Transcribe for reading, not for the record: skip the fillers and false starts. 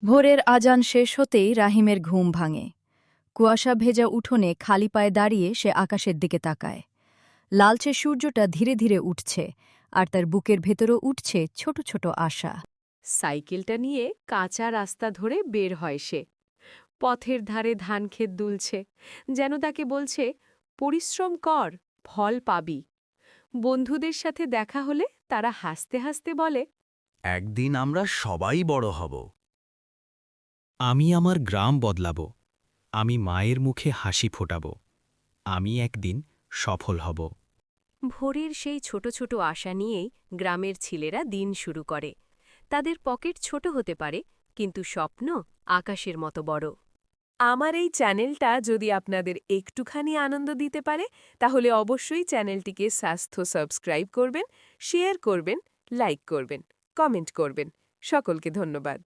ভোরের আজান শেষ হতেই রাহিমের ঘুম ভাঙে। কুয়াশা ভেজা উঠোনে খালি পায়ে দাঁড়িয়ে সে আকাশের দিকে তাকায়। লালচে সূর্যটা ধীরে ধীরে উঠছে, আর তার বুকের ভেতরও উঠছে ছোট ছোট আশা। সাইকেলটা নিয়ে কাঁচা রাস্তা ধরে বের হয় সে। পথের ধারে ধানক্ষেত দুলছে, যেন তাকে বলছে, পরিশ্রম কর, ফল পাবি। বন্ধুদের সাথে দেখা হলে তারা হাসতে হাসতে বলে, একদিন আমরা সবাই বড় হব। আমি আমার গ্রাম বদলাব, আমি মায়ের মুখে হাসি ফোটাব, আমি একদিন সফল হব। ভোরের সেই ছোট ছোট আশা নিয়েই গ্রামের ছেলেরা দিন শুরু করে। তাদের পকেট ছোট হতে পারে, কিন্তু স্বপ্ন আকাশের মতো বড়। আমার এই চ্যানেলটা যদি আপনাদের একটুখানি আনন্দ দিতে পারে, তাহলে অবশ্যই চ্যানেলটিকে সাবস্ক্রাইব করবেন, শেয়ার করবেন, লাইক করবেন, কমেন্ট করবেন। সকলকে ধন্যবাদ।